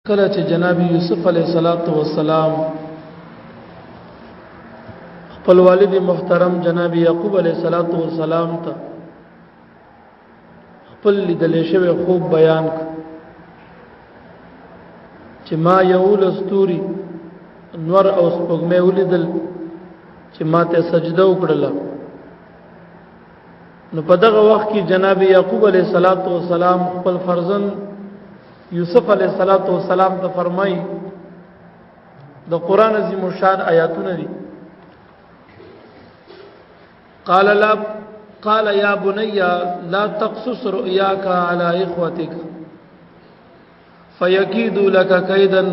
کله چې جناب یوسف علیه السلام خپل والد محترم جناب یعقوب علیه السلام ته خپل لیدل شوی خوب بیان کړ چې ما یول استوري نور او سپوږمۍ ولیدل چې ما ته سجده وکړه. نو په دغه وخت کې جناب یعقوب علیه السلام خپل فرزند یوسف علیه السلام ته فرمایي د قران عظیم الشان آیاتونه دي. قال يا بني لا تقصص رؤياك على اخوتك فيكيدوا لك كيدا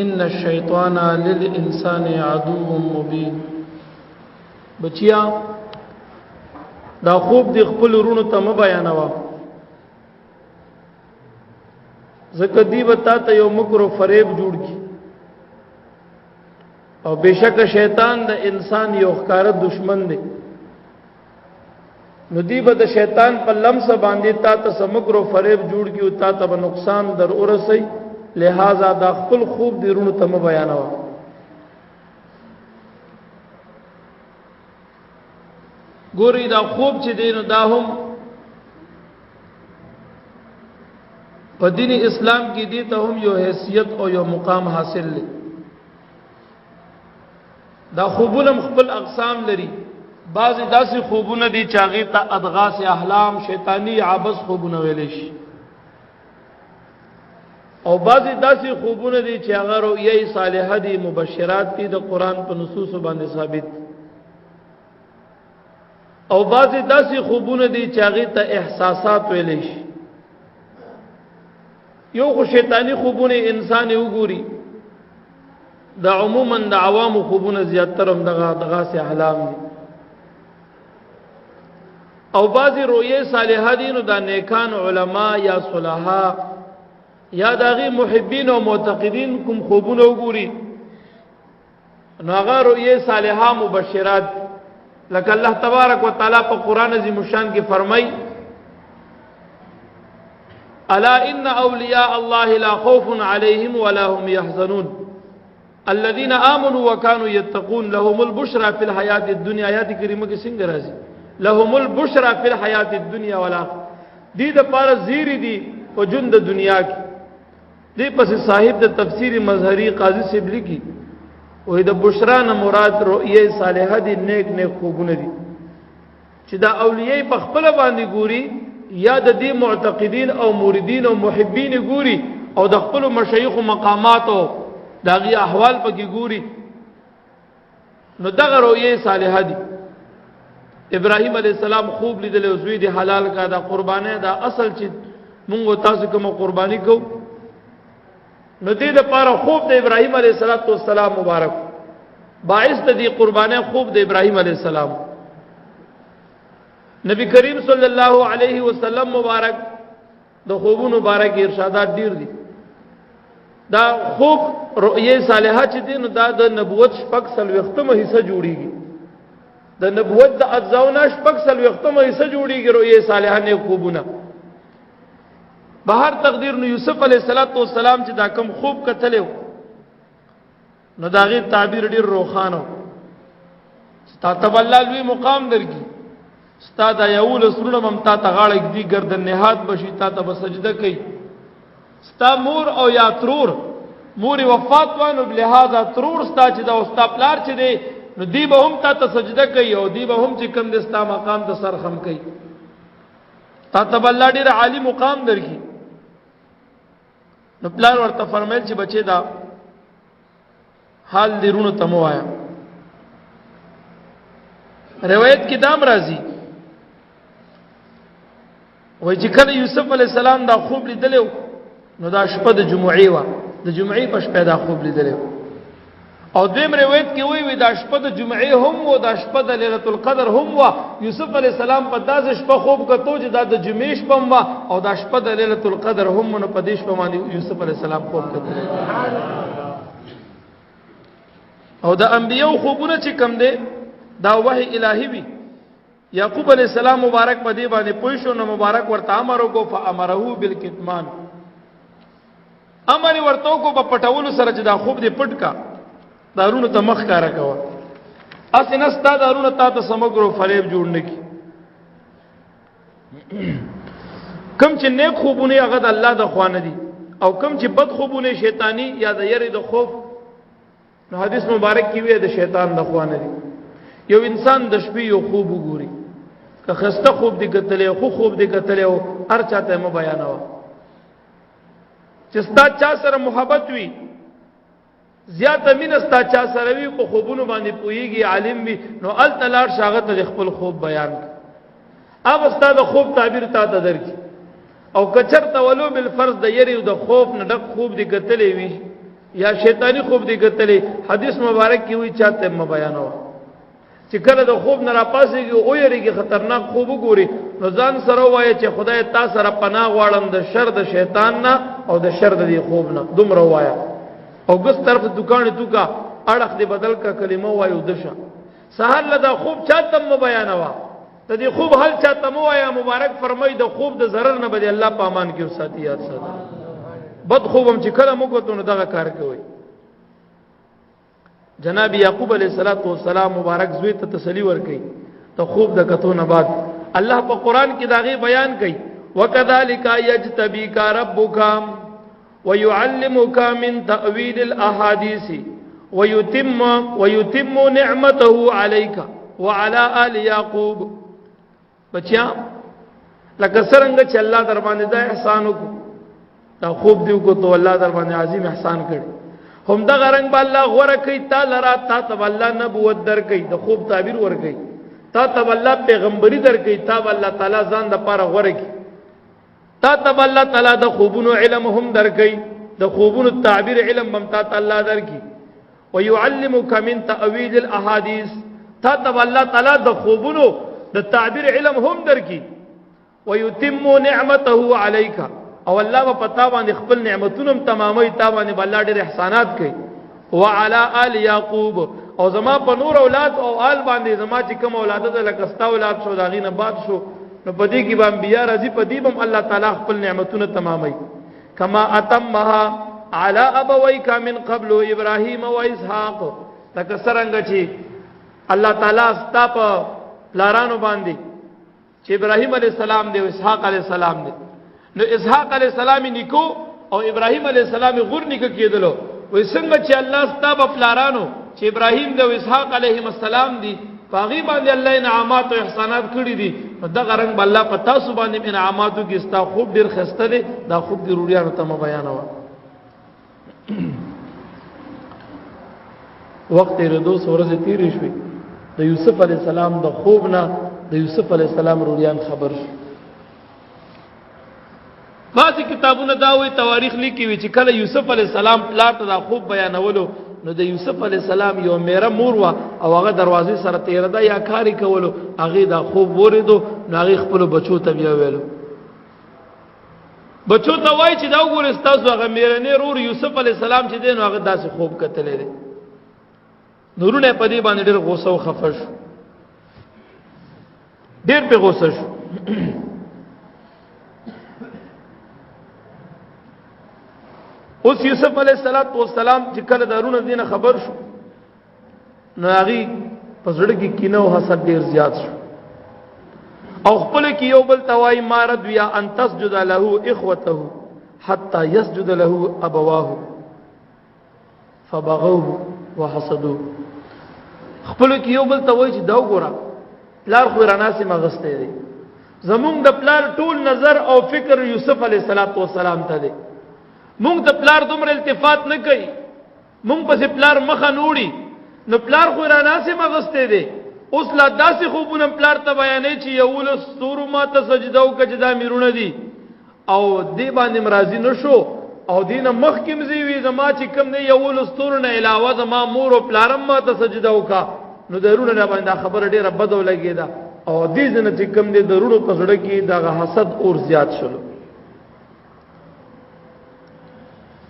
ان الشيطان للانسان عدو مبين. بچیا دا خوب دی خپل رونو ته م بیانوا زکه دی وتا ته یو مکر او فریب جوړ کی او بشک شیطان د انسان یو ښکار دشمن دی. نو دی به د شیطان په لمس باندې تا ته سمکر او فریب جوړ کی او تا ته به نقصان در ورسي. لہذا دا خپل خوب دی رونو ته م بیانوا. ګوري دا خوب چې دین دا هم په دین اسلام کې دي ته هم یو حیثیت او یو مقام حاصل لري. دا خوبونه خپل اقسام لري. بعضی داسې خوبونه دي چې هغه ته اضغاث احلام شیطانی عبث خوبونه ویل شي او بعضی داسې خوبونه دي چې هغه رؤیای صالحه دي مبشرات دي د قران په نصوص باندې ثابت او بعضی داسې خوبونه دي چې هغه ته احساسات ویل شي. یو خو شیطانی خوبونه انسان وګوري دا عموما د عوام خوبونه زیاتره هم دغه سه احلام دي او بعضی رؤیه صالحه دي نو دا نیکان علما یا صلاحا یا داغي محبین او معتقدین کوم خوبونه وګوري نو هغه رؤیه صالحه مبشرات لکه الله تبارک وتعالى په قران عظیم الشان کې فرمای الا ان اولیاء الله لا خوف عليهم ولا هم يحزنون الذين امنوا وكانوا يتقون لهم البشرى في الحياه الدنيا. آیات کریمه کې څنګه راځي لهم البشرى في الحياه الدنيا والاخره دې د پاره زیری دي په ژوند د دنیا کې. دې پس صاحب د تفسیر مظهری قاضی سیبلی کی وې د بشرا نه مراد رؤیه صالحه دي نیک خوبونه دي چې دا اولیاء په خپل باندې ګوري یا د دې معتقدین او موریدین او محبین ګوري او د خپل مشایخ او مقامات او داغي احوال پکې ګوري نو دغه رؤیه صالحه دي. ابراهیم علیه السلام خوب لیدل او زوی دی حلال کا دا قربانه دا اصل چې مونږ تاسو کوم قربانی کو نو دې د پاره خوب د ابراهیم علیه السلام مبارک باعث د دې قربانه خوب د ابراهیم علیه السلام. نبی کریم صلی الله علیه وسلم مبارک د خوبونو مبارک ارشادات ډیر دي. دا خوب رؤیه صالحه چې دین دا د نبوت شپږ سل وختمه حصہ جوړیږي د نبوت د اجزاونه شپږ سل وختمه حصہ جوړیږي رؤیه صالحه نه خوبونه. بهر تقدیر نو یوسف علیه السلام چې دا کم خوب کتلو نو دا غي تعبیر ډیر روخانه ستا تبلل وی مقام درګي ستا دا یول سرونه ممتا ته غاړه دی گردن نهاد بشي تا ته سجده کوي ستا مور او یا ترور مور وفات وانه لہذا ترور ستا چې دا استا پلار چې دی نو دی به هم تا ته سجده کوي او دی به هم چې کم دستا مقام د سرخم کوي تا تبلل ډیر عالی مقام درګي. نو پلار ورته فرمایل چې بچي دا حال دی رونو تمو آیا. روایت کې دام راځي وای چې کله یوسف علی السلام دا خوب لیدل نو دا شپه د جمعې و د جمعې په شپه دا خوب لیدل او دیم روایت کې وی دا شپه د جمعې هم و دا شپه د ليله القدر هم و. یوسف علی السلام په داسې شپه خوب کتو چې دا د جمعې شپه و او دا شپه د ليله القدر هم نو په دې شپه باندې یوسف علی السلام خوب کتل. او د انبیو خوبونه چې کم دي دا وحی الہی وی. یعقوب علیہ السلام مبارک په دې باندې پوښښ نو مبارک ورته امر وکړ فامره بالکتمان امر ورته کو په پټولو سره چې دا خوب دې پټ کا دارونو ته مخ کارا کوا اسنه ستا دارونو ته سمګرو فریب جوړ نکی کم چې نیک خوبونه هغه د الله د خوانه دي او کم چې بد خوبونه شیطانی یا د یری د خوف نو حدیث مبارک کې وی د شیطان د خوانه دي یو انسان د شپې یو خوب وګوري که خسته خوب دی کتلې خو خوب دی کتلې او هر چاته مو بیانوا چې ستا چا سره محبت وي زیاته مين ستا چا سره وي په خوبونو باندې پويږي عالم وي نو ال تلار شاغت خپل خوب بیان اب استاد خوب تعبیر تا ته درکې او کچر تولو بالفرض د یری او د خوف نه ډک خوب دی کتلې وي یا شیطانی خوب دی کتلې حدیث مبارک کې وی چاته مو بیانوا چې کله د خوب نه را پاسېږي او یریږي خطرناک خوب وګوري نو ځان سره وایي چې خدای تاسو سره پناه غواړم د شر د شیطان نه او د شر د خوب نه دومره وایا او ګس طرف دکان توکا اړخ دی بدل کا کلمه وایو دشه سحر لدا خوب چاته مو بیانوا ته دی خوب حل چاته مو وایا مبارک فرمای د خوب د ضرر نه بده الله پامان کې ساتي یاد ساته بد خوبم چې کله موږ ته نو دغه کار کوي جناب یعقوب علیہ الصلوۃ والسلام مبارک زوی ته تسلی ورکړي ته خوب د کتو نه بعد الله په قران کې داغه بیان کوي وکذالک یجتبیک ربک ويعلمك من تأويل الاحاديث ويتم نعمته عليك وعلى آل يعقوب بچیا لکه څنګه چې الله در باندې دا احسان وکړو دا خوب دیو کو ته الله در باندې عظیم احسان کړي هم دا غرنګ به الله غوړه کوي تا لرا تا ته الله نبوت در کوي د خوب تعبیر ور کوي تا ته الله پیغمبري در کوي تا الله تعالی ځان د پاره غوړه کوي تا ته الله تعالی د خوبونو علم هم در کوي د خوبونو تعبیر علم هم تا الله در کوي ويعلمك من تأويل الاحاديث تا ته الله تعالی د خوبونو د تعبیر علم هم در کوي ويتم نعمته عليك او الله په پتا باندې خپل نعمتونو تمامي تا باندې بل ډېر احسانات کوي وعلى آل يعقوب او زما په نور اولاد او آل باندې زما چې کوم اولاد ده لکه ستا اولاد شو داغینه بعد شو نو پدې کې به انبیا راځي پدې بم الله تعالی خپل نعمتونو تمامي کما اتمها على ابويك من قبل ابراهيم واسحاق لکه څنګه چې الله تعالی ستا په لارانو باندې چې ابراهيم عليه السلام دی او اسحاق عليه السلام دی نو اسحاق علیہ السلام نیکو او ابراهیم علیہ السلام غور نیکو کېدلو وې څنګه چې الله ستاب پلارانو چې ابراهیم د اسحاق علیهم السلام دي پاغي باندې الله انعامات او احسانات کړی دي دغه رنگ بل الله پتا سو باندې انعاماتو کې ستا خوب ډیر خسته دي دا خوب ضروري ته ما بیانوا وخت ردو سورزه تیرې شوې د یوسف علیہ السلام د خوب نه د یوسف علیہ السلام روریان خبر شو بعضی کتابونه دا وی تواریخ لیکي وی چې کله یوسف علی السلام پلار ته دا خوب بیانولو نو د یوسف علی السلام یو میره مور وا او هغه دروازې سره تیر ده یا کاری کولو هغه دا خوب وریدو نو هغه خپل بچو ته بیا ویلو بچو ته وای چې دا وګور استاسو هغه میره نه رور یوسف علی السلام چې دین هغه داسې خوب کتلې دي نورونه په دې باندې ډېر غوسه او خفه شو ډېر په غوسه شو اوس یوسف علیہ السلام چې کله دارونه دینه خبر شو نو هغه په زړه کې کینه او حسد ډیر زیات شو او خپل کې یو بل توای مارد ویا ان تسجد له اخوته حتى يسجد له ابواه فبغوه وحسدوه خپل کې یو بل توای چې دا وګوره پلار خو راناسي مغسته دي زمونږ د پلار ټول نظر او فکر یوسف علیہ السلام ته دي مونږ د پلار دومره التفات نه کوي مونږ په پلار مخه نوړي نو پلار خو را ناسه مغسته دي اوس لا داسې خوبونه پلار ته بیانې چې یو له ستورو ما ته سجده او کجدا میرونه دي او دی باندې مرضی نشو او دینه مخ کې مزي زما چې کم نه یو له ستورو نه علاوه زما مور او پلارم ما ته سجده وکا نو درونه نه باندې خبره ډیره بد ولګیدا او دې نه چې کم دې درونو په سړک کې دا حسد اور زیات شول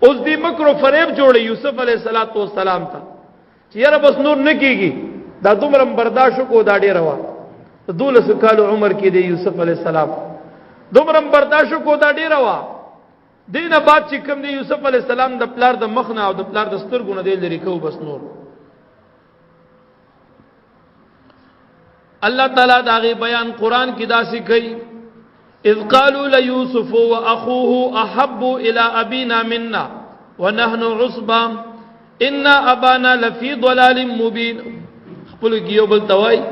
اوس دې مکر او فریب جوړ یوسف علیہ السلام ته چې یاره بس نور نه کیږي دا دومره برداشت کو دا ډیر وا 12 کال عمر کې دی یوسف علیہ السلام دومره برداشت کو دا ډیر وا دینه بعد چې کوم دی یوسف علی السلام د پلار د مخ نه او د پلار د سترګو نه دی لري کو بس نور الله تعالی داغه بیان قران کې داسې کوي اذ قالوا ليوسف واخوه احب الى ابينا منا ونحن عصبه ان ابانا لفي ضلال مبين خپل کیو بل توای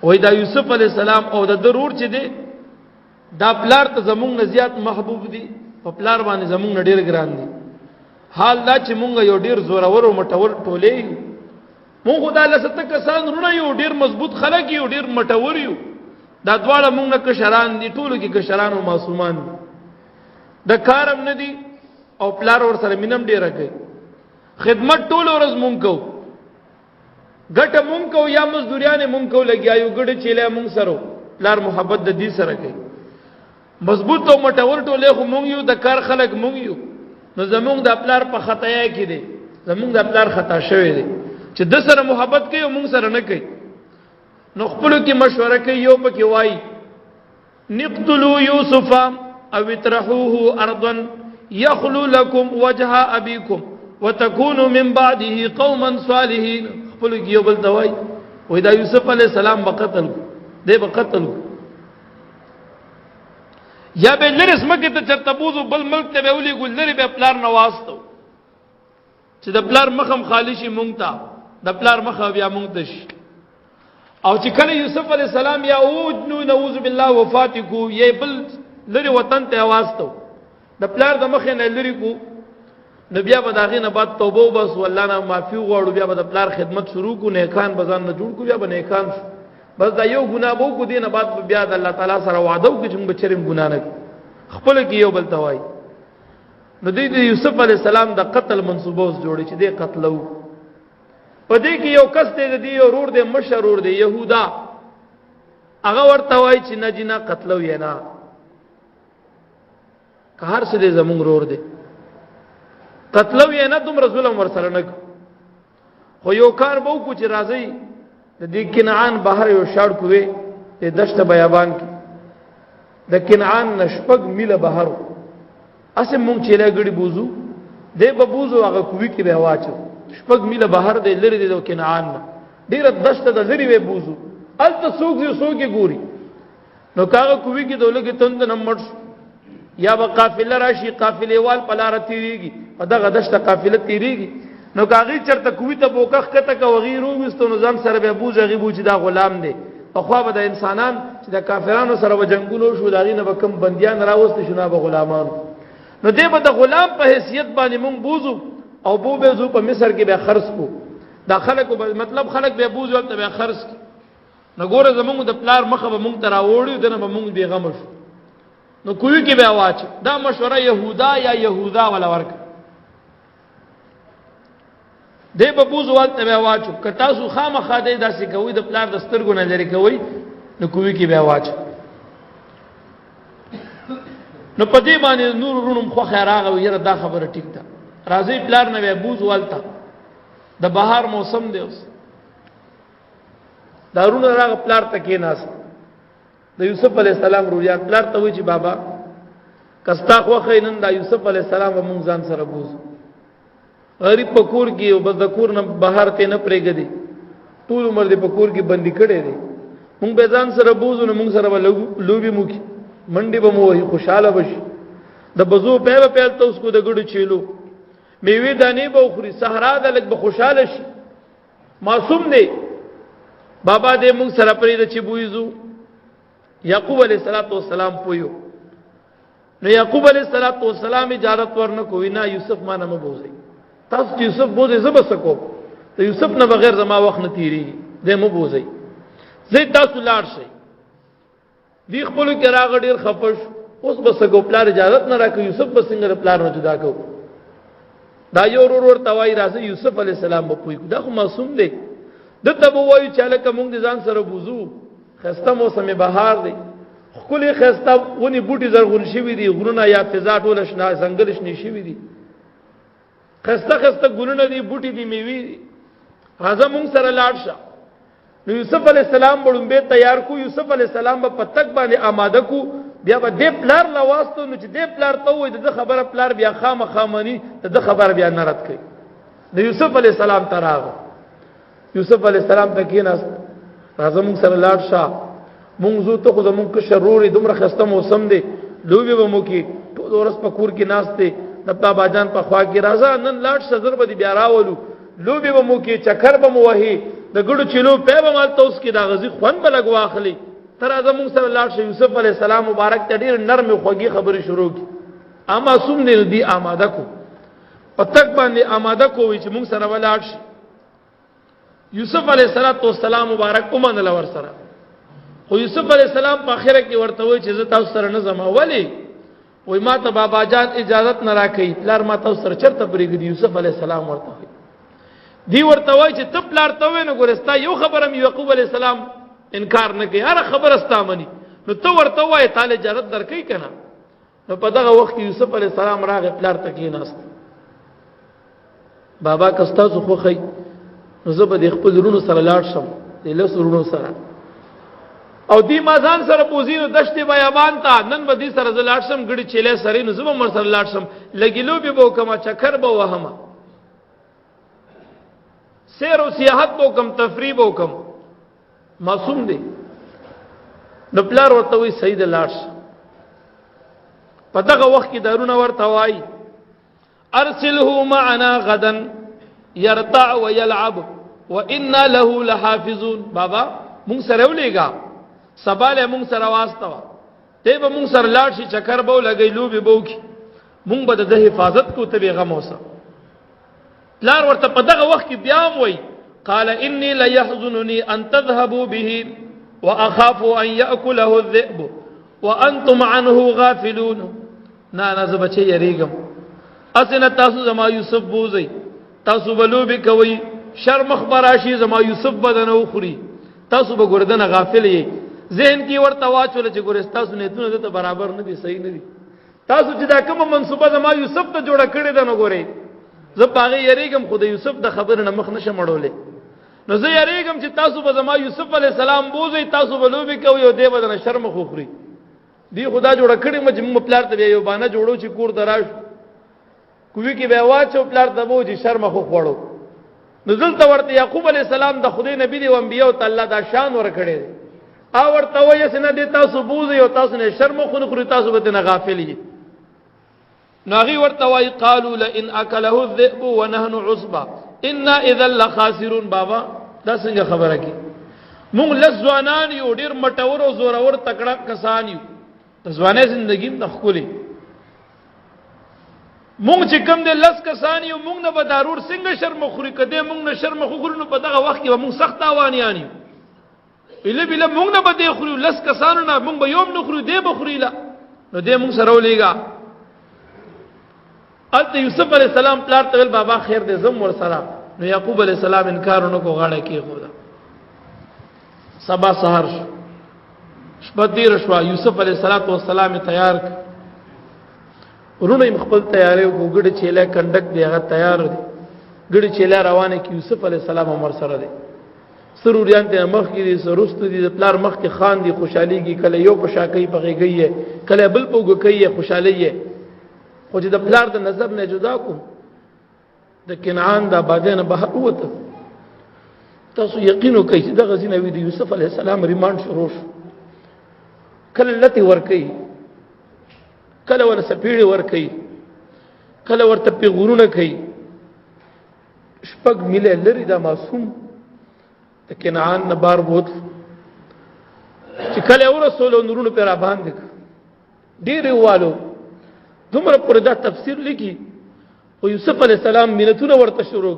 وای دا یوسف علی السلام او د ضرور چې دی دا پلار ته زمونږ زیات محبوب دي په پلار باندې زمونږ ډیر ګران دي حال دا چې مونږ یو ډیر زورور او مټور ټولې مونږ خدای له ست کسان رونه یو ډیر مضبوط خلک یو ډیر مټور یو دا دواړه مونږ نه کشران دي ټولو کې کشران او معصومان دي د کارم نه دي او پلار ور سره مینم ډیر کوي خدمت ټول ورځ مونږ کو ګټه مونږ کو یا مزدوریان مونږ کو لګیایو ګډه چيله مونږ سره پلار محبت د دې سره کوي مضبوط او مټور ټوله خو مونږ یو د کار خلک مونږ یو نو زمونږ د خپل په خطایا کې دي زمونږ د خپل خطا شوی دي چې د سره محبت کوي او مونږ سره نه کوي نو خپل کې مشوره کوي یو پکې وای نقتلوا يوسف او اطرحوه ارضا يخلو لكم وجه ابيكم وتكونوا من بعده قوما صالحين خپل کې یو بل دوای وای دا یوسف علی السلام بقتل دی بقتل یا به لرس مکه ته چرته بوزو بل ملک ته به ولي ګل لري به پلار نوازتو چې د پلار مخم خالی شي مونږ ته د پلار مخه بیا مونږ ته شي او چې کله یوسف علی السلام یا او نعوذ بالله وفات کو یې بل لري وطن ته واسطو د پلار د مخه نه لري کو نبي ابا داغه نه بعد توبه وبس والله نه معافي غواړو بیا د پلار خدمت شروع کو نه کان بزان نه جوړ کو بیا به نه کان بس دا یو ګناه بو کو دینه بعد بیا د الله تعالی سره وعده وکړي چې موږ چرېم ګناه نه خپل کې یو بل توای نو د یوسف علی السلام د قتل منسوبه اوس جوړي چې د قتلو په دې کې یو کس دی دی ورور دی مشرور دی يهودا هغه ورته وای چې نه جنا قتلو یې نه که هر څه دې زمونږ ورور دی قتلو یې نه تم رسول الله ورسره نه خو یو کار بو کو چې راځي د دې کنعان بهر یو شاړ کوي د دشت بیابان کې د کنعان نشپګ میله بهر اسه مونږ چې لګړي بوزو دې به بوزو هغه کوي کې به واچو شپګ میله بهر دې لري د کنعان ډیر دشت د لري به بوزو الته سوق یو سوق ګوري نو کاغه کوي کې دولګي تند نمبر یا به قافله راشي قافله وال پلار تیریږي په دغه دشت قافله تیریږي نو کاغی چرته کوي ته بوکخ کته کا وغیرو مستو نظام سره به بوز غیبو چې دا غلام دی په خوا به د انسانان چې د کافرانو سره وجنګولو شو داغي نه کم بنديان راوست شونه به غلامان نو دی به د غلام په حیثیت باندې مونږ بوزو او بو به زو په مصر کې به خرڅ کو دا خلکو مطلب خلک به بوزو ته به خرڅ نو ګوره زمونږ د پلار مخه به مونږ تراوړو دنه به مونږ بیغم شو نو کوی کې به واچ دا مشوره يهودا یا يهودا ولا ورک دی په بوز وخت به واچو که تاسو خامخا دی داسې کوي د پلار د سترګو نه لري کوي نو کوی کې به واچ نو په دې باندې نور رونم خو خیراغه ویره دا خبره ټیک ده راځي پلار نه به بوز والتا د بهار موسم دی اوس دارونه راغ پلار ته کې ناس د یوسف علی السلام رویا پلار ته وی چې بابا کستا خو خینن د یوسف علی السلام و مونږ ځان سره بوز غریب پکور کې او بذکور نه بهر ته نه پرېګدي ټول عمر دې پکور کې بندي کړي دي مونږ به ځان سره بوزو نو مونږ سره لوبي موکي منډي به مو خوشاله بشي د بزو په پیل ته اوس کو د ګړو چیلو میوه دانی به خوري صحرا د لګ به خوشاله شي معصوم دی بابا دې مونږ سره پرې د چي بوزو یعقوب علیہ الصلوۃ والسلام پویو نو یعقوب علیہ الصلوۃ والسلام اجازه ورنه کوي نه یوسف ما نه مبوزي تاسو یوسف بوزي زب سکو ته یوسف نه بغیر زما وخت نه تیری دې مبوزي زه تاسو لاړ شي دی خپل کې راغ ډیر خپش اوس بس کو پلار اجازه نه راکې یوسف بس څنګه پلار نه جدا کو دا یو ورور توای راځي یوسف علی السلام په پوي دا خو معصوم دی دته بو وایي چې لکه مونږ دي ځان سره بوزو خسته موسم بهار دی خپل خسته ونی بوټي زرغون شوی دی غرونه یا فضا ټول شنا څنګه شنی شوی دی خسته خسته ګلونه دی بوټي دی میوي راځه مونږ سره لاړ شه نو یوسف علی السلام بړم به تیار کو یوسف علی السلام په پتک باندې آماده کو بیا به دې پلار لا واسطو نو چې دې پلار ته وای د خبره پلار بیا خامخامنی د خبره بیا نه رد کړي د یوسف علی السلام تراغه یوسف علی السلام ته کېناست راځه مونږ سره لاړ شه مونږ زو ته خو زمونږ شروري دومره خسته موسم دی لوبي به مو کې ټول ورځ په کور کې ناشته د بابا جان په خوا کې راځه نن لاړ شه زر به بیا راولو لوبي به مو کې چکر به مو وهي د ګړو چلو په به مال توس کې دا غزي خوان به لګواخلي تر راځه مونږ سره لاړ شه یوسف علی السلام مبارک ته ډیر نرم خوږی خبرې شروع کی اما سوم دې دی آماده کو او تک باندې آماده کوي چې مونږ سره ولاړ شي یوسف علیہ السلام مبارک اومن لور سره خو یوسف علیہ السلام په اخره کې ورته وای چې زه تاسو سره نه زما ولی وای ما ته بابا جان اجازه نه راکې پلار ما تاسو سره چرته پرېږدي یوسف علیہ السلام ورته وای دی ورته وای چې ته پلار ته وای نو ګورستا یو خبره مې یعقوب علیہ السلام انکار نه کوي هر خبره استا مني نو ته ورته وای تعالی اجازه درکې کنه نو په دغه وخت کې یوسف علیہ السلام راغی پلار ته کېناست بابا کستا خو خی نو زه به د خپل ورونو سره لاړ شم د لس ورونو سره او دی مازان سره پوزینو دشت بیابان ته نن به دې سره زه لاړ شم ګړي چيله سره نو زه به مر سره لاړ شم لګیلو به بو کما چکر به وهما سیر او سیاحت بو کم تفریح بو کم معصوم دی نو پلار ورته وی سید لاړ په دغه وخت کې دارونه ورته وای ارسله معنا غدا يرتع ويلعب وإنا له لحافظون بابا مونږ سره ولېګا سباله مونږ سره واستوا ته به مونږ سره لاړ شي چکر بو لګی لوبي بو کی مونږ به د حفاظت کو ته غم اوسه لار ورته په دغه وخت کې بیا وای قال اني لا يحزنني ان تذهبوا به واخاف ان ياكله الذئب وانتم عنه غافلون نه زبچې یریګم اسنه تاسو زما یوسف بوزي تاسو بلوبي کوي شرم خبراشي زما یوسف بدن او خوري تاسو به ګردنه غافل یې ذهن کې ورته واچول چې ګورستاسو نه ته ته برابر نه دي صحیح نه دي تاسو چې دا کوم منسوبه زما یوسف ته جوړه کړی ده نو ګوري زه پاغه یریګم خو د یوسف د خبر نه مخ نشه مړولې نو زه یریګم چې تاسو به زما یوسف علی السلام بوزي تاسو بلوبي کوي او دی بدن شرم خو خوري دی خدا جوړه کړی مجموع پلار ته یو باندې جوړو چې کور دراش کوی کې به واچو پلار دبو چې شرم خو خوړو نزل ته ورته یعقوب علی السلام د خدای نبی دی او انبیو ته الله دا شان ور کړی او ورته وایي چې نه دی تاسو بوزي او تاسو نه شرم خو نه خوري تاسو به نه غافل یې ناغي ورته وایي قالوا لئن اكله الذئب ونحن عصبه ان اذا لخاسرون بابا دا څنګه خبره کی مونږ لزوانان یو ډیر مټور او زورور تکړه کسان یو ځوانه زندگی د خولي مونږ چې کوم د لس کسان یو مونږ نه به ضرور څنګه شرم خوري کده مونږ نه شرم خوري نو په دغه وخت کې مونږ سخت اوانیان یو اله بله مونږ نه به د خوري لس کسان نه مونږ به یوم نه خوري دی به خوري لا نو دې مونږ سره ولېګا الته یوسف علی السلام پلار ته بابا خیر دې زم ور سره نو یعقوب علی السلام انکارونه کو غاړه کې خدا سبا سحر شپه دې رشوا یوسف علی السلام تیار ورونه مخبل تیارې او ګډ چيله کنډک دی هغه تیار دي ګډ چيله روانه کی یوسف علی السلام عمر سره دي سروريان ته مخ کې دي سرست دي پلار مخ کې خان دي خوشحالي کې کله یو په شاکې بغيږي کله بل پوګ کوي خوشحالي خو چې د پلار د نظر نه جدا کو د کنعان د بادنه بهر وته تاسو یقینو کوي چې د غزینه وی دی یوسف علی السلام ریماند شروع کله لته ور کوي کله ور سپیړي ور کوي کله ورته پیغورونه کوي شپږ مله لري دا معصوم د کنعان نه بار بوت چې کله ورسول نورونو پر باندې ډیر والو دومره پر دا تفسیر لیکي او یوسف علی السلام ملتونه ورته شروع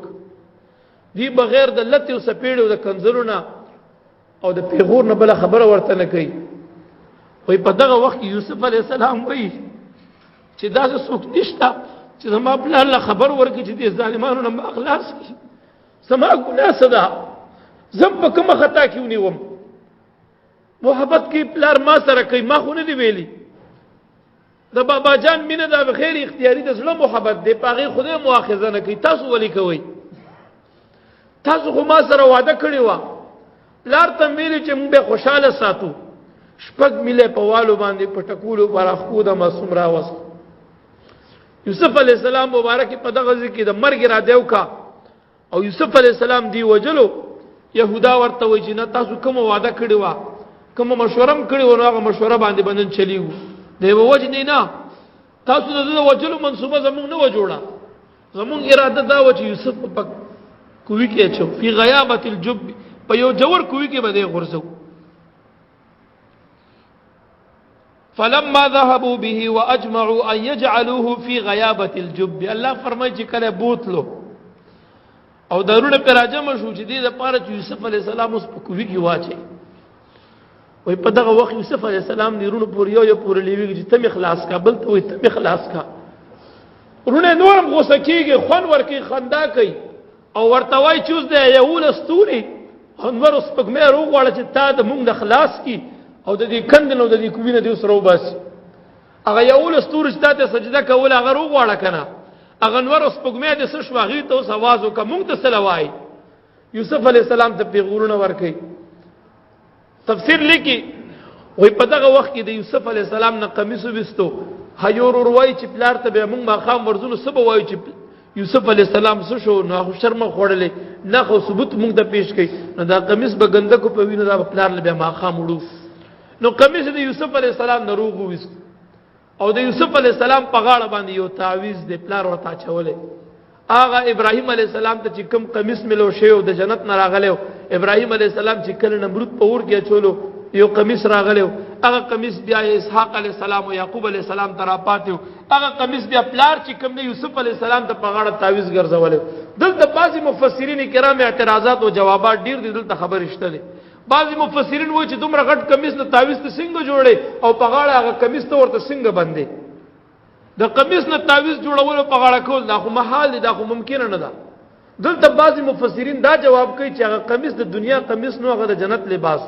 دی بغیر د لته او سپیړو د کنزرونه او د پیغور نه بل خبره ورته نه کوي وای په دغه وخت یوسف علی السلام وای چې دا څوک نشته چې زما بل الله خبر ورکړي چې دې ظالمانو نه اخلاص کی سما ګناه صدا زم په کومه خطا کې ونیوم محبت کې پلار ما سره کوي ما خو نه دی ویلي د بابا جان مینه دا بخیر اختیاري د زړه محبت دی پاغي خدای مؤاخذه نه کوي تاسو ولي کوي تاسو خو ما سره وعده کړی و لار ته ویلي چې موږ به خوشاله ساتو شپږ میله په والو باندې پټکولو پر اخو د معصوم راوس یوسف علی السلام مبارک په دغه ځکه د مرګ را دیو کا او یوسف علی السلام دی وجلو يهودا ورته وای چې نه تاسو کوم وعده کړی و کوم مشورم کړی و نو هغه مشوره باندې بندن چلیو دی وجه نه تاسو د وجلو منصوبه زموږ نه و جوړه زموږ اراده دا و چې یوسف په کوی کې اچو فی غیابت الجب په یو جوړ کوی کې بده غرزو فلما ذهبوا به واجمعوا ان يجعلوه في غيابه الجب الله فرمایي چې کله بوتلو او درونه پر راجم شو چې دې د پاره چې یوسف علی السلام اوس په کوی کې واچي وای په دغه وخت یوسف علی السلام نیرونو پور یو پور لیوي چې تم اخلاص کا بل ته وای تم اخلاص کا ورونه نورم غوسه کیږي خون ورکی خندا کوي او ورته وای چوز دی یو لستوري انور اوس په مې روغ وړه چې تا د مونږ د خلاص کی او د دې کندنو د دې کوینه دی سره وباس هغه یو لستوري چې ته سجده کول هغه روغ وړه کنه هغه انور اوس په مې د سش واغی ته اوس आवाज وک مونږ ته سلوای یوسف علی السلام ته پیغورونه ورکي تفسیر لیکي وای په دغه وخت کې د یوسف علی السلام نه قمیص وستو هيور وروي چې پلار ته به مونږ ما خام ورزونو سبا وای چې یوسف علی السلام څه شو نو شرم خوړلې نه خو ثبوت مونږ ته پیش کړي نو دا قمیص به ګنده کو په وینو دا پلار له ما خام وړو نو قمیص د یوسف علی السلام نه روغ وست او د یوسف علی السلام په غاړه باندې یو تعویذ د پلار ورته چولې اغه ابراهیم علی السلام ته چې کوم قمیص ملو شی او د جنت نه راغلو ابراهیم علی السلام چې کله نمرود په اور کې چولو یو قمیص راغلو هغه قمیص بیا اسحاق علی السلام او یعقوب علی السلام ته را پاتیو هغه قمیص بیا پلار چې کوم د یوسف علی السلام ته په غاړه تعویذ ګرځولې دلته بعضی مفسرین کرام اعتراضات او جوابات ډیر دي دلته خبر شته بعضی مفسرین وایي چې دومره غټ قمیص نه تعویذ ته څنګه جوړي او په غاړه هغه قمیص ته ورته څنګه باندې د قمیص نه تعویذ جوړول په غاړه کول دا خو محال دي دا خو ممکن نه ده دلته بعضی مفسرین دا جواب کوي چې هغه قمیص د دنیا قمیص نو هغه د جنت لباس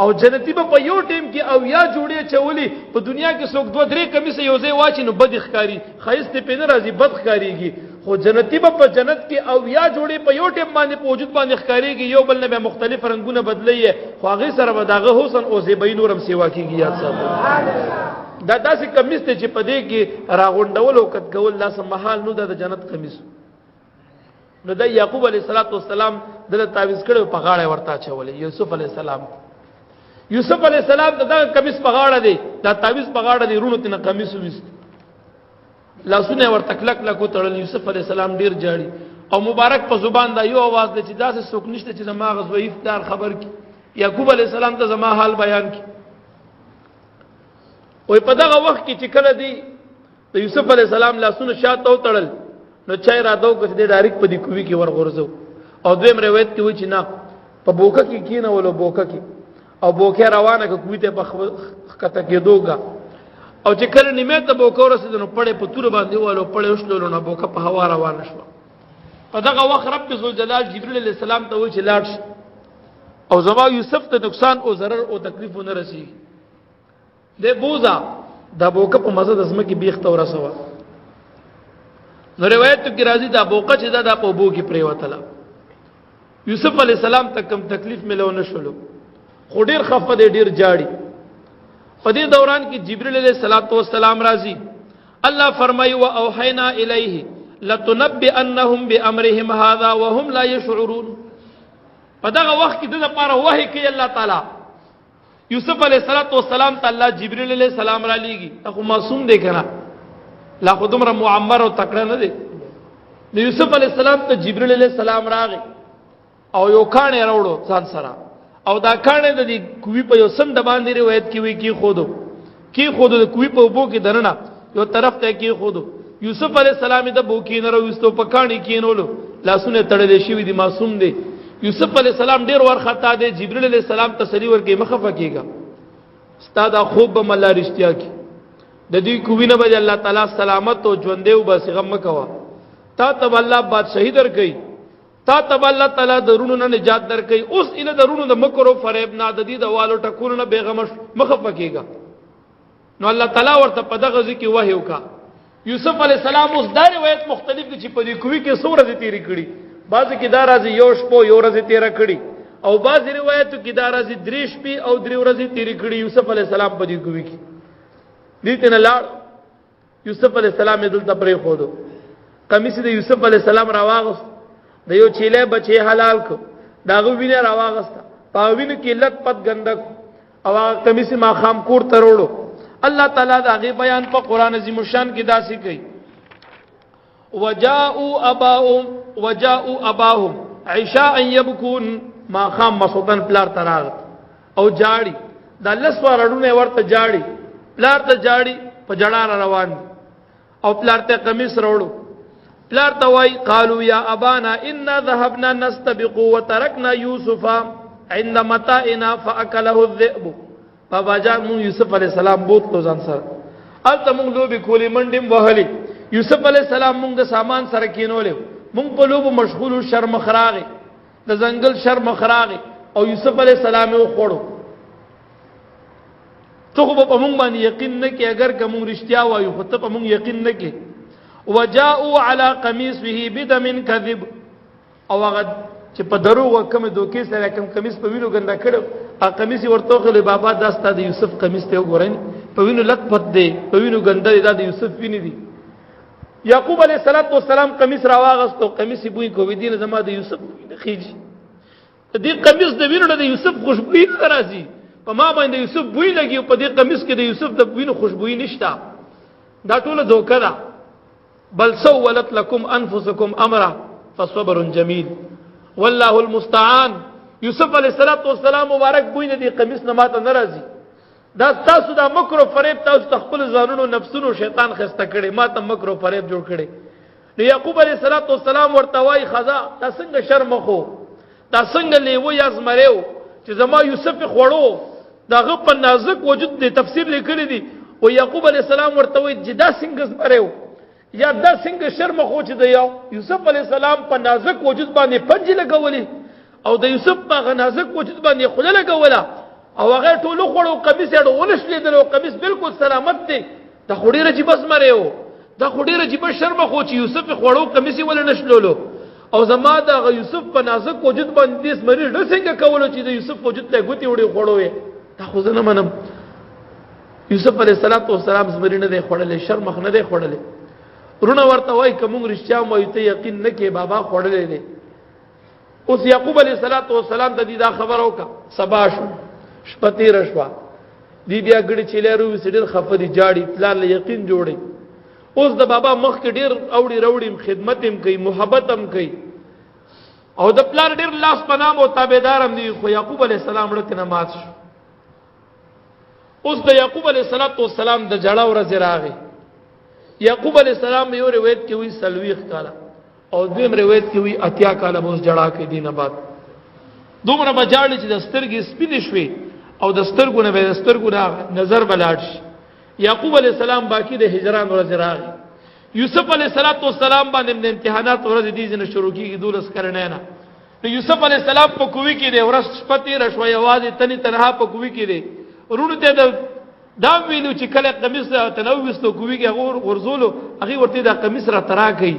او جنتی په یو ټیم کې او یا جوړې چولې په دنیا کې څوک دوه درې قمیص یو ځای واچي نو بد ښکاری خیست په نه راځي بد ښکاریږي خو جنتی په جنت کې او یا جوړې په یو ټیم باندې په وجود باندې ښکاریږي یو بل نه به مختلف رنگونه بدلې خو هغه سره به داغه حسن او زیبای نورم سیوا کیږي یاد ساتئ دا داسې قمیص ته چې په دې کې راغونډول او کټ کول لاسه محال نو د جنت قمیص نو د یعقوب علیه السلام دله تعویذ کړو په غاړه ورته چولې یوسف علیه السلام یوسف علیہ السلام دا قمیص په غاړه دی دا تعویذ په غاړه دی رونو تنه قمیص وست لاسونه ور تکلک لکو تړل یوسف علیہ السلام ډیر جاړي او مبارک په زبان دا یو आवाज دی چې داسې څوک نشته چې زما غزویف دار خبر کی یعقوب علیہ السلام ته زما حال بیان کی وای په دغه وخت کې چې کله دی د یوسف علیہ السلام لاسونه شاته او تړل نو چای را دو کړ دې ډایرک په دې کوي کې ور غورځو او دویم روایت کې وای چې نه په بوکه کې کینه ولو بوکه کې او بوکه روانه کوي ته په خطه کې دوګه او چې کله نیمه ته بوکه ورسېدنو پړې په تور باندې والو پړې وشلو نو بوکه په هوا روانه شو په دغه وخت رب ذل جلال جبرئیل علیہ السلام ته وایي چې لاړ او زما یوسف ته نقصان او ضرر او تکلیف نه رسیږي د بوزا د بوکه په مزه د زمکه بیخ ته ورسوه نو روایت کې راځي دا بوکه چې دا په بو کې پریوتله یوسف علیہ السلام ته کم تکلیف ملو نشلو خو ډیر خفه دی ډیر جاړي په دې دوران کې جبرئیل علیہ السلام راځي الله فرمایي واوحینا الیه لتنبئنهم بامرهم هذا وهم لا يشعرون په دغه وخت کې د لپاره وحی کوي الله تعالی یوسف علیہ السلام ته الله جبرئیل علیہ السلام را لېږي هغه معصوم دی کنه لا خودمره معمر او تکړه نه دی د یوسف علیہ السلام ته جبرئیل علیہ السلام راغی او یو کانه راوړو ځان سره او دا کانه د دې کوی په یو سند باندې روایت کې وی کی خودو د کوی په بو کې درنه یو طرف ته کی خودو یوسف علیہ السلام د بو کې نه راوستو په کانی کې نولو لاسونه تړلې شوی دي معصوم دی یوسف علیہ السلام ډیر ورختا دی جبرئیل علیہ السلام تسلی ورکې مخفه کیږي استاد خوب به مله رښتیا کی د دې کوی نه به الله تعالی سلامت او ژوندې او بس غم مکوا تا تب الله بادشاہی درکې تا تب الله تعالی درونو نه نجات درکې اوس اله درونو د مکر او فریب نه د دې د والو ټکول نه بیغم مخفه کیږي نو الله تعالی ورته په دغه ځکه وحی وکا یوسف علیہ السلام اوس دا روایت مختلف دي چې په دې کوی کې څو ورځې تیری کړي بعض کې دا راځي یو شپه یو ورځې تیر کړي او بعض روایتو کې دا راځي 3 شپې او 3 ورځې تیرې کړې یوسف علی السلام په دې کوي کې دې ته لاړ یوسف علی السلام یې دلته پرې خودو قمیص د یوسف علی السلام راواغست د یو چيله بچي حلال کو داغه وینه راواغست پاوینه کې لټ پت غندک او قمیص ما خام کور تروړو الله تعالی دا غي بیان په قران عظیم شان کې داسې کوي وجاءوا اباهم عشاء يبكون ما خام مسودن پلار تراغ او جاړي د لس ورړونه ورته جاړي پلار ته جاړي په جړار روان او پلار ته قمیص وروړو پلار ته وای قالوا يا ابانا انا ذهبنا نستبق وتركنا يوسف عند متاعنا فاكله الذئب بابا جان مون یوسف علی السلام بوتلو ځان سره الته مونږ لوبي کولې منډم وهلي یوسف علی السلام مونږ د سامان سره کینولې مونږ په لوبو مشغول شرم خراغه د زنګل شرم خراغه او یوسف علی السلام یې خوړو ته خو په مونږ باندې یقین نه کې اگر کوم رښتیا وایو خو ته په مونږ یقین نه کې وجاءوا على قميصه بدم كذب او هغه چې په دروغ کوم دوکې سره کوم قمیص په وینو ګنده کړو ا قمیص ورته خو بابا داستا د یوسف قمیص ته وګورئ په وینو لټ پد دی په وینو ګنده دی د یوسف ویني دی یعقوب علیہ السلام قمیص راواغستو قمیص بوې کو دین زما د یوسف خيجي دې قمیص د وینو د یوسف خوشبوئی راځي په ما باندې یوسف بوې لګي په دې قمیص کې د یوسف د وینو خوشبوئی نشتا دا ټول دوکه ده بل سولت لكم انفسكم امرا فصبر جميل والله المستعان یوسف علیہ السلام مبارک بوې نه دي قمیص نه ماته ناراضي دا تاسو دا مکر او فریب تاسو تخپل ځانونو نفسونو شیطان خسته کړي ماته مکر او فریب جوړ کړي نو یعقوب علیہ السلام ورته وای خزا تا څنګه شرم خو تا څنګه لیو یا زمریو چې زما یوسف خوړو دا غ په نازک وجود دی تفسیر لیکلی دی او یعقوب علیہ السلام ورته وای جدا څنګه زمریو یا دا څنګه شرم خو چې دی یوسف علیہ السلام په نازک وجود باندې پنځه لګولې او د یوسف په نازک وجود باندې خله لګوله او هغه ټولو خړو قمیص اړو ونشلې درو قمیص بالکل سلامت دی دا خډي رجی بس مریو دا خډي رجی بس شرم خو چې یوسف خړو قمیص ول نشلولو او زما دا یوسف په نازک وجود باندې سمری ډ څنګه کولو چې د یوسف وجود ته ګوتی وړي خړوې دا خو زنه منم یوسف علیہ السلام سمری نه دی خړلې شرم نه دی خړلې ورونه ورته وای کوم رښتیا مو ته یقین نه کې بابا خړلې دي اوس یعقوب علیہ السلام ته دا خبر اوکا سبا شو شپتی رشوا دی بیا ګړي چیلې روي سړي خفدي جاړي پلان له یقین جوړي اوس د بابا مخ کې ډیر اوړي روړي خدمت هم کوي محبت هم کوي او د پلان ډیر لاس پنام او تابعدار هم دي خو یعقوب علیہ السلام لکه نماز شو اوس د یعقوب علیہ السلام د جړه ورځ راغی یعقوب علیہ السلام یو روایت کې وی سلويخ کاله او دویم روایت کې وی اتیا کاله موږ جړه کې دینه بعد دومره بجاړي چې د سترګې سپین شوي او د سترګو نه به د سترګو نظر بلاړ شي یعقوب علیہ السلام باقی د هجران ورځ راغی یوسف علیہ السلام باندې د امتحانات ورځ دي چې شروع کیږي دولس کرنه نه نو یوسف علیہ السلام په کوی کې دی ورځ شپتی رشوي आवाज تني تنها په کوی کې دی ورونو ته دا ویلو چې کله قمیص تنوستو کوی کې ورزولو هغه ورته دا قمیص را ترا کوي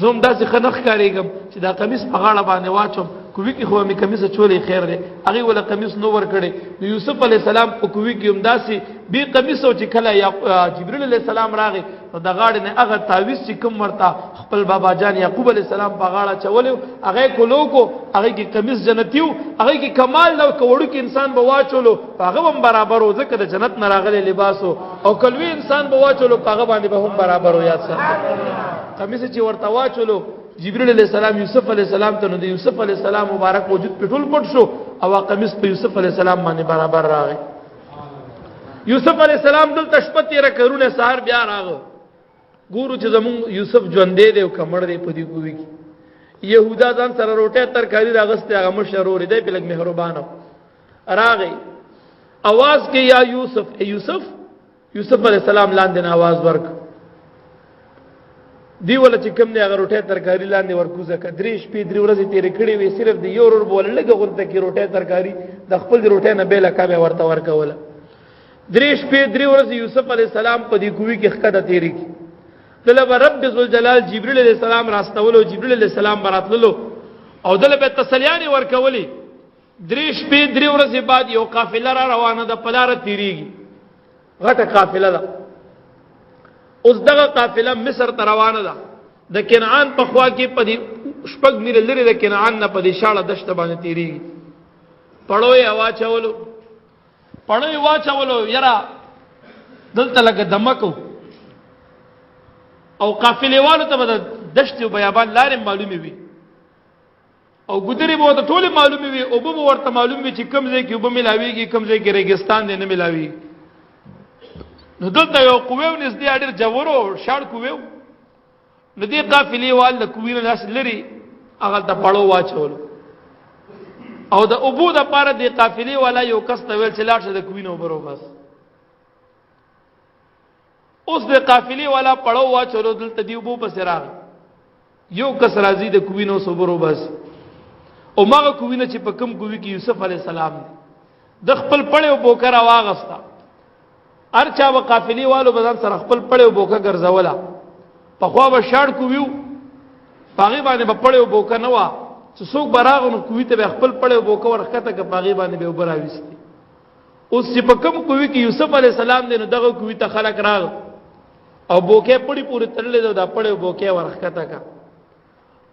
زوم داسې خنخ کاریږم چې دا قمیص په غاړه باندې واچوم کوی کې خو می قمیص چولې خیر دی هغه ولا قمیص نو ور کړي یوسف علی السلام په کوی کې هم داسې به قمیص او چې کله جبرئیل علی السلام راغی نو د غاړې نه هغه تعویذ چې کوم ورته خپل بابا جان یعقوب علی السلام په غاړه چولې هغه کولوکو هغه کې قمیص جنتیو هغه کې کمال نو کوړو کې انسان به واچولو هغه هم برابر و ځکه د جنت نه راغلي لباسو او کلوي انسان به واچولو هغه باندې به هم برابر و یاد سره قمیص چې ورته واچولو جبرئیل علیہ السلام یوسف علیہ السلام ته نو د یوسف علیہ السلام مبارک وجود په ټول پټ شو او قمیص په یوسف علیہ السلام باندې برابر راغی یوسف علیہ السلام دلته شپه تیر کړونه سحر بیا راغو ګورو چې زمون یوسف ژوند دی او کمړ دی په دې کوي يهودا ځان سره روټه ترکاری راغسته هغه مشرور دی په لګ مهربانو راغی आवाज کې یا یوسف یوسف علیہ السلام لاندې आवाज ورک دی ولا چې کوم نه هغه روټه ترکاری لاندې ورکوزه کدرې شپې درې ورځې تیر کړي وي صرف د یو ور بول لګه غونته کې روټه ترکاری د خپل روټه نه بیل کابه ورته ورکوله درې شپې درې ورځې یوسف علی السلام په دې کوی کې خکده تیری کی دله رب ذل جلال جبرئیل علیہ السلام راستولو جبرئیل علیہ السلام براتللو او دله به تسلیانی ورکولی دریش په درې ورځې بعد یو قافله را روانه ده، په لاره تیریږي، غټه قافله ده. اوس دغه قافله مصر ته روانه ده، د کنعان په خوا کې په دې شپږ میله لري د کنعان نه په دې شاړه دشته باندې تیریږي. پړوي واچولو یرا دلته لکه دمکو او قافلې والو ته به د دشت او بیابان لارې معلومې وي او ګودرې به ورته ټولې معلومې وي، اوبه به ورته معلومې وي چې کوم ځای کې اوبه ملاویږي، کوم ځای کې ریګستان دی نه ملاویږي. نو دلته یو قوه نږدې ډېر جوړو شاړ قوه، نو دې قافلې وال د قوې نه لاس لري هغه ته پړو واچولو او د ابو د پاره د قافلې والا یو کس ته ویل چې لاړ شه د قوې نه وبرو بس. اوس د قافلې والا پړو واچولو، دلته دی ابو پس راغ یو کس راځي د قوې نه وبرو بس، او ماغه قوې نه چې په کوم قوې کې یوسف علی السلام د خپل پړو بوکر واغستا، ارچا و قافلې والو بدن سره خپل پړو بوکا ګرځولا، په خوا به شاړ قویو پاغي باندې په پړو بوکا نه وا چې څوک براغ نو قوی ته خپل پړو بوکا ورخته ک پاغي باندې به وبراويستي. اوس چې په کوم قوی کې یوسف علی السلام دی نو دغه قوی ته خلق راغ او بوکه پړی پوری تړلې دا پړو بوکه ورخته کا.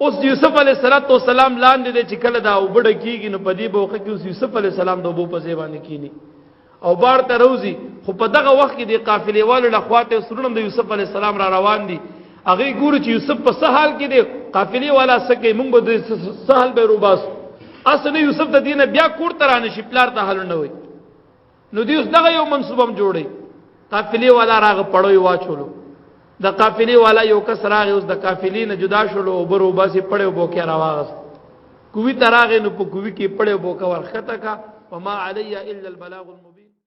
اوس یوسف علی السلام لاندې چې کله دا وبړه کیږي نو په دې بوکه کې اوس یوسف علی السلام د ابو په ځای باندې کینی او بار ته روزي، خو په دغه وخت کې د قافلې والو لخواته سرونم د یوسف علی السلام را روان دي، هغه ګوري چې یوسف په سهال کې دی، قافلې والا سکه مونږ به د سهال به روباس اسنه یوسف د دینه بیا کور ترانه شي پلار ته حل نه وي. نو دی اوس دغه یو منصوبم جوړي، قافلې والا راغ پړوي واچولو، د قافلې والا یو کس راغ اوس د قافلې نه جدا شولو او برو باسي پړو بوکه راواغس، کوی تراغه نو په کوی کې پړو بوکه ورخته کا، وما علی الا البلاغ